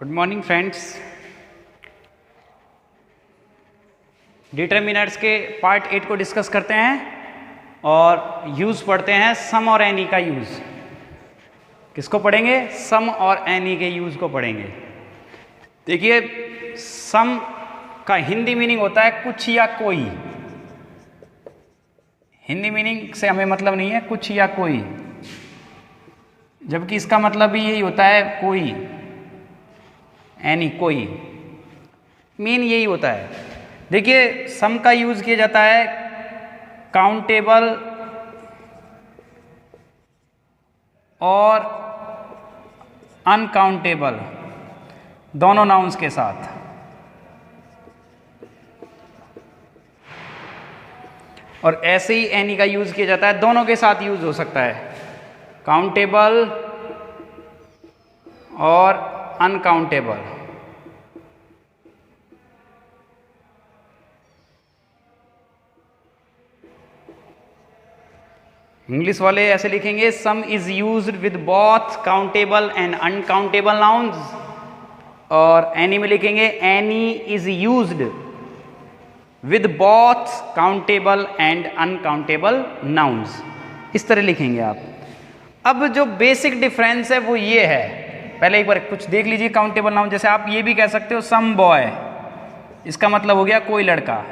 Good morning friends. Determiners के part 8 को discuss करते हैं और यूज़ पढ़ते हैं। सम और एनी का यूज़ किसको पढ़ेंगे? सम और एनी के यूज़ को पढ़ेंगे। देखिए, सम का हिंदी मीनिंग होता है कुछ या कोई। हिंदी मीनिंग से हमें मतलब नहीं है कुछ या कोई, जबकि इसका मतलब भी यही होता है कोई, एनी कोई, मीन यही होता है। देखिए, सम का यूज़ किया जाता है काउंटेबल और अनकाउंटेबल दोनों नाउन्स के साथ। और ऐसे ही एनी का यूज़ किया जाता है, दोनों के साथ यूज़ हो सकता है, काउंटेबल और अनकाउंटेबल। इंग्लिश वाले ऐसे लिखेंगे, सम is used with both countable and uncountable nouns. और एनी में लिखेंगे, any is used with both countable and uncountable nouns. इस तरह लिखेंगे आप। अब जो बेसिक डिफरेंस है वो ये है, पहले एक बार कुछ देख लीजिए। काउंटेबल नाउन, जैसे आप ये भी कह सकते हो सम बॉय, इसका मतलब हो गया कोई लड़का।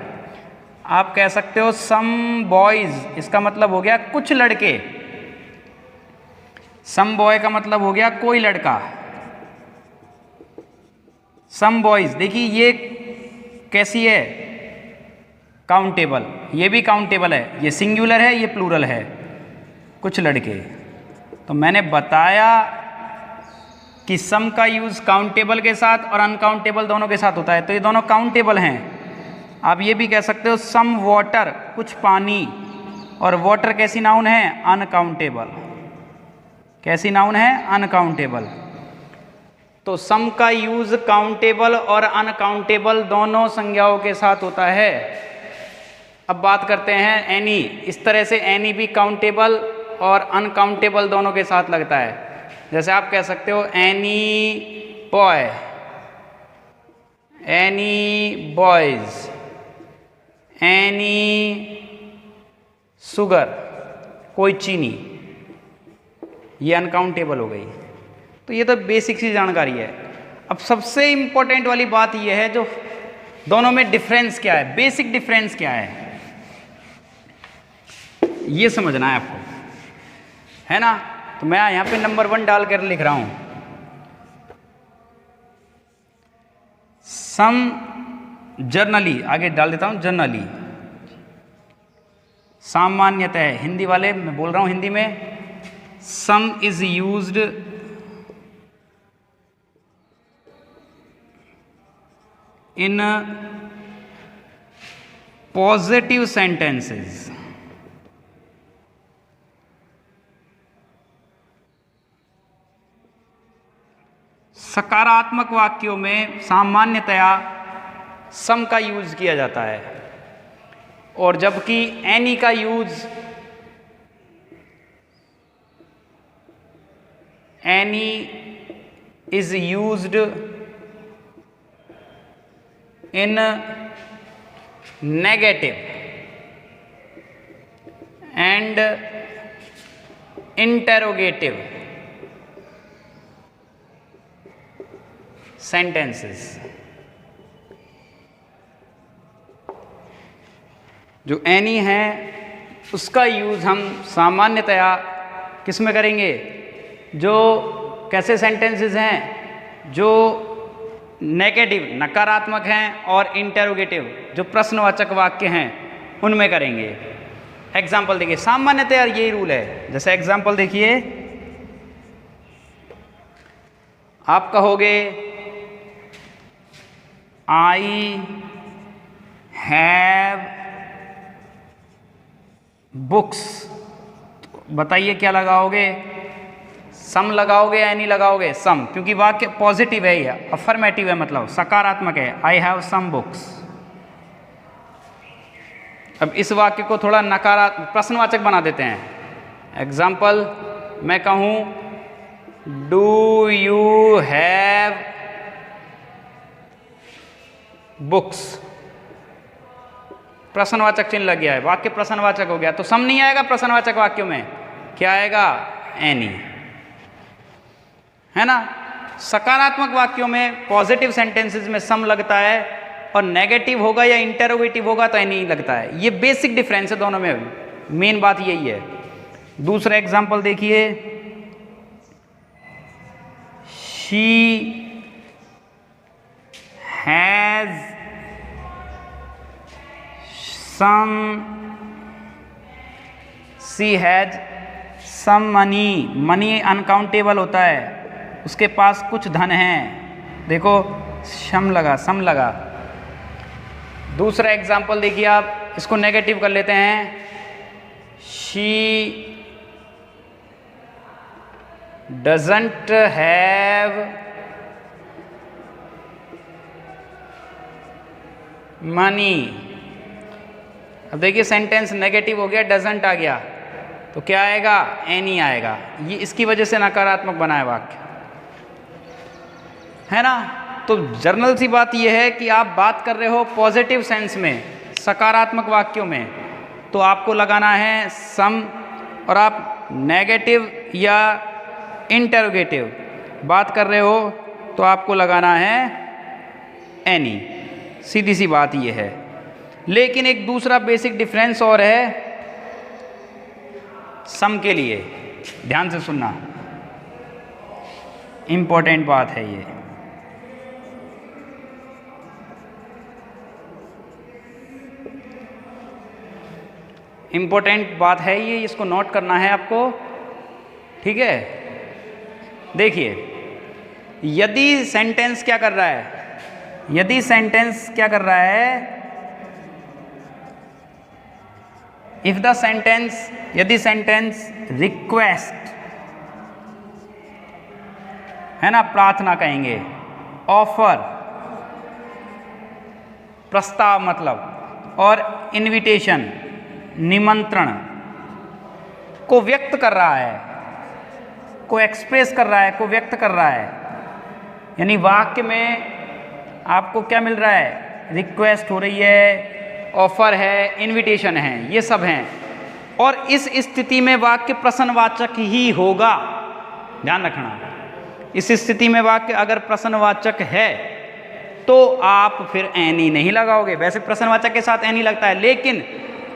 आप कह सकते हो सम बॉयज, इसका मतलब हो गया कुछ लड़के। सम बॉय का मतलब हो गया कोई लड़का। सम बॉयज, देखिए ये कैसी है? काउंटेबल। ये भी काउंटेबल है, ये सिंगुलर है, ये प्लूरल है, कुछ लड़के। तो मैंने बताया कि सम का यूज़ काउंटेबल के साथ और अनकाउंटेबल दोनों के साथ होता है, तो ये दोनों काउंटेबल हैं। आप ये भी कह सकते हो सम वाटर, कुछ पानी। और वाटर कैसी नाउन है? अनकाउंटेबल। कैसी नाउन है? अनकाउंटेबल। तो सम का यूज़ काउंटेबल और अनकाउंटेबल दोनों संज्ञाओं के साथ होता है। अब बात करते हैं एनी। इस तरह से एनी भी काउंटेबल और अनकाउंटेबल दोनों के साथ लगता है। जैसे आप कह सकते हो any boy, any boys, any sugar, कोई चीनी। ये अनकाउंटेबल हो गई। तो ये तो बेसिक सी जानकारी है। अब सबसे इंपॉर्टेंट वाली बात ये है, जो दोनों में डिफरेंस क्या है, बेसिक डिफरेंस क्या है, ये समझना है आपको, है ना? तो मैं यहाँ पे नंबर 1 डालकर लिख रहा हूं, सम जर्नली, आगे डाल देता हूं जनरली, सामान्यतः। हिंदी वाले मैं बोल रहा हूं हिंदी में, सम is used in positive sentences. सकारात्मक वाक्यों में सामान्यतया सम का यूज किया जाता है, और जबकि एनी का use, any is used in negative and interrogative sentences. जो एनी है उसका यूज़ हम सामान्यतया किस में करेंगे? जो कैसे सेंटेंसेस हैं जो नेगेटिव, नकारात्मक हैं, और इंटेरोगेटिव, जो प्रश्नवाचक वाक्य हैं, उनमें करेंगे। एग्जाम्पल देखिए, सामान्यतया यही रूल है। जैसे एग्जाम्पल देखिए, आप कहोगे आई हैव बुक्स। बताइए क्या लगाओगे? सम लगाओगे या एनी लगाओगे? सम, क्योंकि वाक्य पॉजिटिव है, या अफर्मेटिव है, मतलब सकारात्मक है। I have some books. अब इस वाक्य को थोड़ा नकारात्मक, प्रश्नवाचक बना देते हैं। एग्जाम्पल मैं कहूँ, डू यू हैव बुक्स, प्रश्नवाचक चिन्ह लग गया है, वाक्य प्रश्नवाचक हो गया, तो सम नहीं आएगा प्रश्नवाचक वाक्यों में, क्या आएगा? एनी, है ना। सकारात्मक वाक्यों में पॉजिटिव सेंटेंसेस में सम लगता है, और नेगेटिव होगा या इंटरोगेटिव होगा तो एनी लगता है। ये बेसिक डिफरेंस है दोनों में, मेन बात यही है। दूसरा एग्जांपल देखिए, she has some, she has some money, money uncountable होता है, उसके पास कुछ धन है, देखो सम लगा। दूसरा एग्जाम्पल देखिए आप, इसको नेगेटिव कर लेते हैं, शी डजंट हैव मनी। अब देखिए सेंटेंस नेगेटिव हो गया, डजंट आ गया, तो क्या आएगा? एनी आएगा। ये इसकी वजह से नकारात्मक बना है वाक्य, है ना। तो जर्नल सी बात यह है कि आप बात कर रहे हो पॉजिटिव सेंस में, सकारात्मक वाक्यों में, तो आपको लगाना है सम, और आप नेगेटिव या इंटरोगेटिव बात कर रहे हो तो आपको लगाना है एनी। सीधी सी बात यह है। लेकिन एक दूसरा बेसिक डिफरेंस और है सम के लिए, ध्यान से सुनना, इंपॉर्टेंट बात है ये। इंपॉर्टेंट बात है ये, इसको नोट करना है आपको, ठीक है। देखिए, यदि सेंटेंस क्या कर रहा है, यदि सेंटेंस क्या कर रहा है, इफ द सेंटेंस, यदि सेंटेंस रिक्वेस्ट, है ना, प्रार्थना कहेंगे, ऑफर प्रस्ताव मतलब, और इनविटेशन निमंत्रण को व्यक्त कर रहा है, को एक्सप्रेस कर रहा है, को व्यक्त कर रहा है, यानी वाक्य में आपको क्या मिल रहा है? रिक्वेस्ट हो रही है, ऑफर है, इनविटेशन है, ये सब हैं, और इस स्थिति में वाक्य प्रश्नवाचक ही होगा, ध्यान रखना। इस स्थिति में वाक्य अगर प्रश्नवाचक है तो आप फिर एनी नहीं लगाओगे। वैसे प्रश्नवाचक के साथ एनी लगता है, लेकिन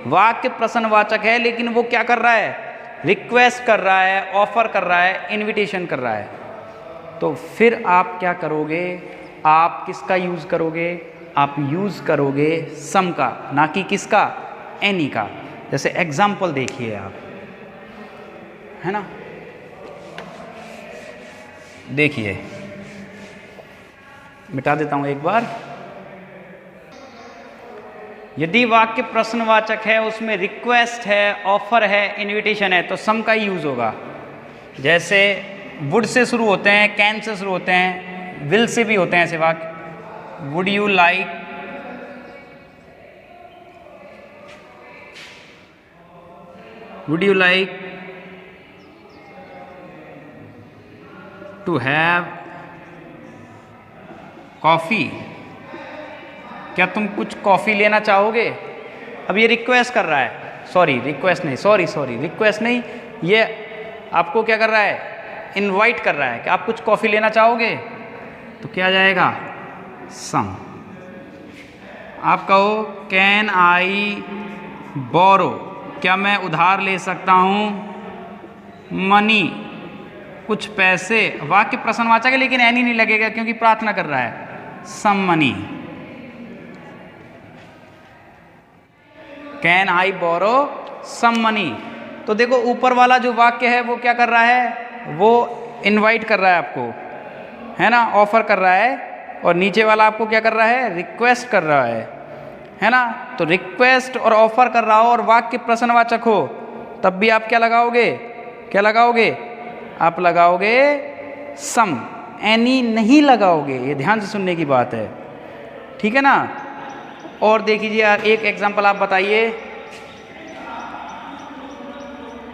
वाक्य प्रश्नवाचक है, लेकिन वो क्या कर रहा है? रिक्वेस्ट कर रहा है, ऑफर कर रहा है, इनविटेशन कर रहा है, तो फिर आप क्या करोगे? आप किसका यूज करोगे? आप यूज करोगे सम का, ना कि किसका? एनी का। जैसे एग्जाम्पल देखिए आप, है ना, देखिए, मिटा देता हूं एक बार। यदि वाक्य प्रश्नवाचक है, उसमें रिक्वेस्ट है, ऑफर है, इनविटेशन है, तो सम का ही यूज होगा। जैसे वुड से शुरू होते हैं, कैन से शुरू होते हैं, विल से भी होते हैं ऐसे वाक्य। Would you like, would you like to have coffee, क्या तुम कुछ कॉफ़ी लेना चाहोगे? अब ये रिक्वेस्ट कर रहा है, सॉरी रिक्वेस्ट नहीं, सॉरी रिक्वेस्ट नहीं, ये आपको क्या कर रहा है? इनवाइट कर रहा है कि आप कुछ कॉफ़ी लेना चाहोगे, तो क्या आ जाएगा? सम। आप कहो कैन आई बोरो, क्या मैं उधार ले सकता हूँ? मनी, कुछ पैसे। वाक्य प्रश्नवाचक है लेकिन एनी नहीं लगेगा क्योंकि प्रार्थना कर रहा है, some money. Can I borrow some money. तो देखो ऊपर वाला जो वाक्य है वो क्या कर रहा है? वो इनवाइट कर रहा है आपको, है ना, ऑफर कर रहा है, और नीचे वाला आपको क्या कर रहा है? रिक्वेस्ट कर रहा है ना। तो रिक्वेस्ट और ऑफर कर रहा हो और वाक्य प्रश्नवाचक हो, तब भी आप क्या लगाओगे? क्या लगाओगे? आप लगाओगे सम, एनी नहीं लगाओगे। ये ध्यान से सुनने की बात है, ठीक है ना। और देख लीजिए यार, एक एग्जांपल आप बताइए।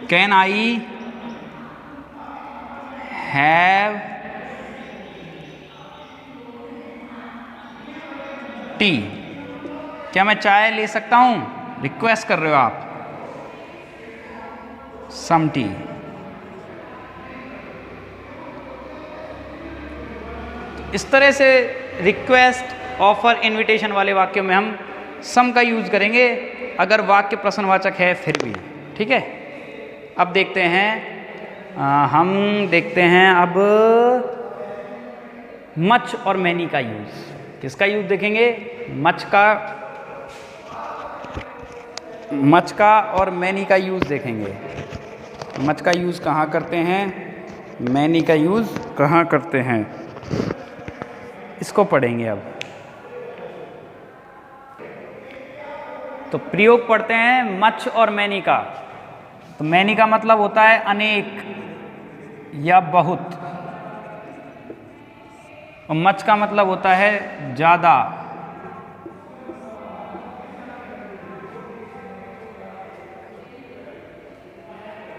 Can I have T. क्या मैं चाय ले सकता हूं? रिक्वेस्ट कर रहे हो आप। Some tea. तो इस तरह से रिक्वेस्ट, ऑफर, इनविटेशन वाले वाक्यों में हम सम का यूज करेंगे अगर वाक्य प्रश्नवाचक है फिर भी। ठीक है, अब देखते हैं हम देखते हैं अब मच और मैनी का यूज। किसका यूज देखेंगे? मच का और मैनी का यूज देखेंगे। मच का यूज कहाँ करते हैं, मैनी का यूज कहाँ करते हैं, इसको पढ़ेंगे अब। तो प्रयोग पढ़ते हैं मच और मैनी का। तो मैनी का मतलब होता है अनेक या बहुत, और मच का मतलब होता है ज़्यादा।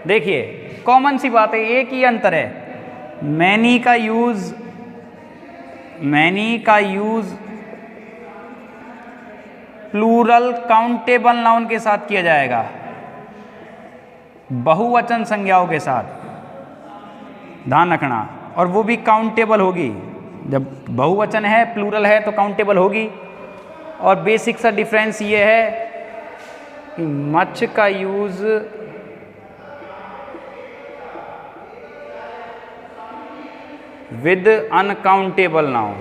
देखिए कॉमन सी बात है, एक ही अंतर है। मैनी का यूज प्लूरल काउंटेबल नाउन के साथ किया जाएगा, बहुवचन संज्ञाओं के साथ, ध्यान रखना। और वो भी काउंटेबल होगी। जब बहुवचन है, प्लूरल है तो काउंटेबल होगी। और बेसिक सा डिफरेंस ये है कि मच का यूज विद अनकाउंटेबल नाउन,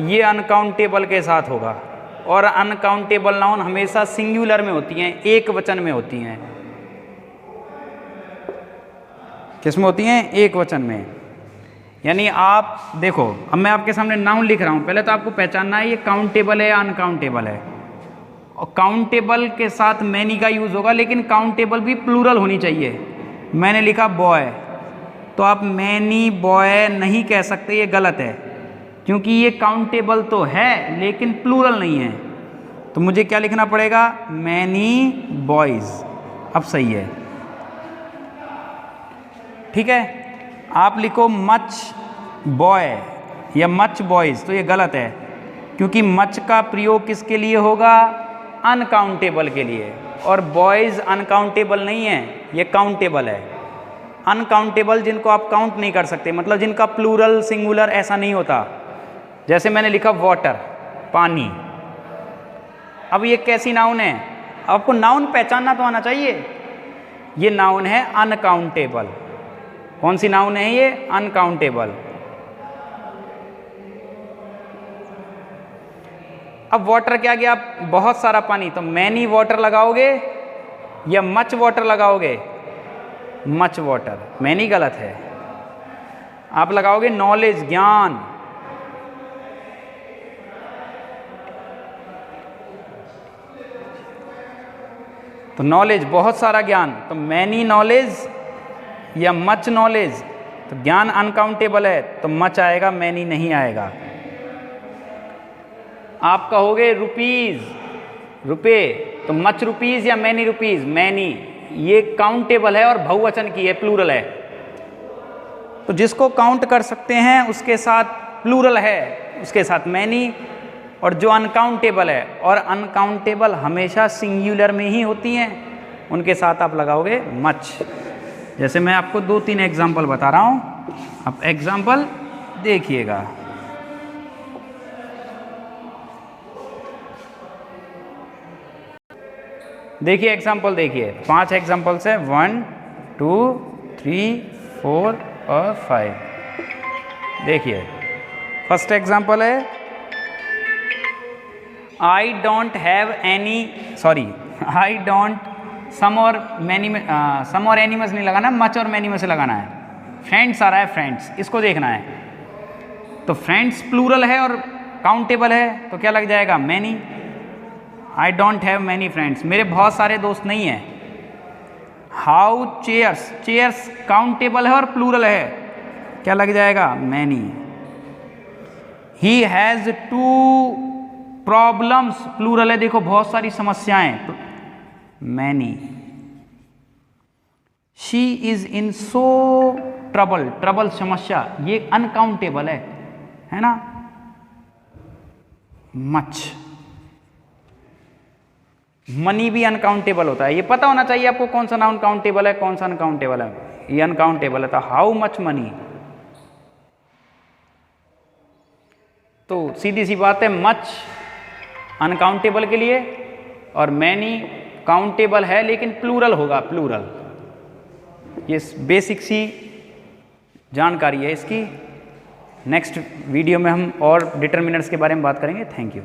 ये अनकाउंटेबल के साथ होगा। और अनकाउंटेबल नाउन हमेशा सिंगुलर में होती हैं, एक वचन में होती हैं। किस में होती हैं? एक वचन में। यानी आप देखो, अब मैं आपके सामने नाउन लिख रहा हूं, पहले तो आपको पहचानना है ये काउंटेबल है या अनकाउंटेबल है। और काउंटेबल के साथ मैनी का यूज होगा, लेकिन काउंटेबल भी प्लूरल होनी चाहिए। मैंने लिखा बॉय, तो आप मैनी बॉय नहीं कह सकते, ये गलत है, क्योंकि ये काउंटेबल तो है लेकिन प्लूरल नहीं है। तो मुझे क्या लिखना पड़ेगा? Many boys. अब सही है, ठीक है। आप लिखो मच बॉय या मच बॉयज, तो ये गलत है, क्योंकि मच का प्रयोग किसके लिए होगा? अनकाउंटेबल के लिए। और बॉयज अनकाउंटेबल नहीं है, ये काउंटेबल है। अनकाउंटेबल जिनको आप काउंट नहीं कर सकते, मतलब जिनका प्लूरल सिंगुलर ऐसा नहीं होता। जैसे मैंने लिखा वाटर, पानी। अब ये कैसी नाउन है? आपको नाउन पहचानना तो आना चाहिए। ये नाउन है अनकाउंटेबल। कौन सी नाउन है ये? अनकाउंटेबल। अब वाटर क्या गया? बहुत सारा पानी, तो मैनी वाटर लगाओगे या मच वाटर लगाओगे? Much water. मैनी गलत है। आप लगाओगे नॉलेज, ज्ञान। तो नॉलेज, बहुत सारा ज्ञान, तो मैनी नॉलेज या मच नॉलेज। तो ज्ञान अनकाउंटेबल है, तो मच आएगा, मैनी नहीं आएगा। आप कहोगे रुपीज, रुपए, तो मच रुपीज या मैनी रुपीज? मैनी। ये काउंटेबल है और बहुवचन की है, प्लूरल है। तो जिसको काउंट कर सकते हैं उसके साथ प्लूरल है, उसके साथ मैनी। और जो अनकाउंटेबल है, और अनकाउंटेबल हमेशा सिंगुलर में ही होती हैं, उनके साथ आप लगाओगे मच। जैसे मैं आपको 2-3 एग्जाम्पल बता रहा हूँ, आप एग्जाम्पल देखिएगा। देखिए एग्जाम्पल, देखिए 5 एग्जाम्पल्स है, 1, 2, 3, 4 और 5। देखिए फर्स्ट एग्जाम्पल है, I don't have any, sorry I don't, some और मैनी में सम और एनिमल्स नहीं लगाना, मच और मैनी में से लगाना है। फ्रेंड्स आ रहा है, फ्रेंड्स, इसको देखना है। तो फ्रेंड्स प्लूरल है और काउंटेबल है, तो क्या लग जाएगा? Many. I don't have many friends, मेरे बहुत सारे दोस्त नहीं हैं। हाउ चेयर्स, चेयर्स काउंटेबल है और प्लूरल है, क्या लग जाएगा? Many. He has 2 problems, plural है, देखो बहुत सारी समस्याएं, many. She is in so trouble, trouble समस्या, ये अनकाउंटेबल है ना? मच। मनी भी अनकाउंटेबल होता है, ये पता होना चाहिए आपको कौन सा नाउन काउंटेबल है कौन सा अनकाउंटेबल है। ये अनकाउंटेबल है तो हाउ मच मनी, तो सीधी सी बात है मच अनकाउंटेबल के लिए और मैनी काउंटेबल है लेकिन प्लूरल होगा, प्लूरल। ये बेसिक सी जानकारी है इसकी। नेक्स्ट वीडियो में हम और डिटर्मिनर्स के बारे में बात करेंगे। Thank you.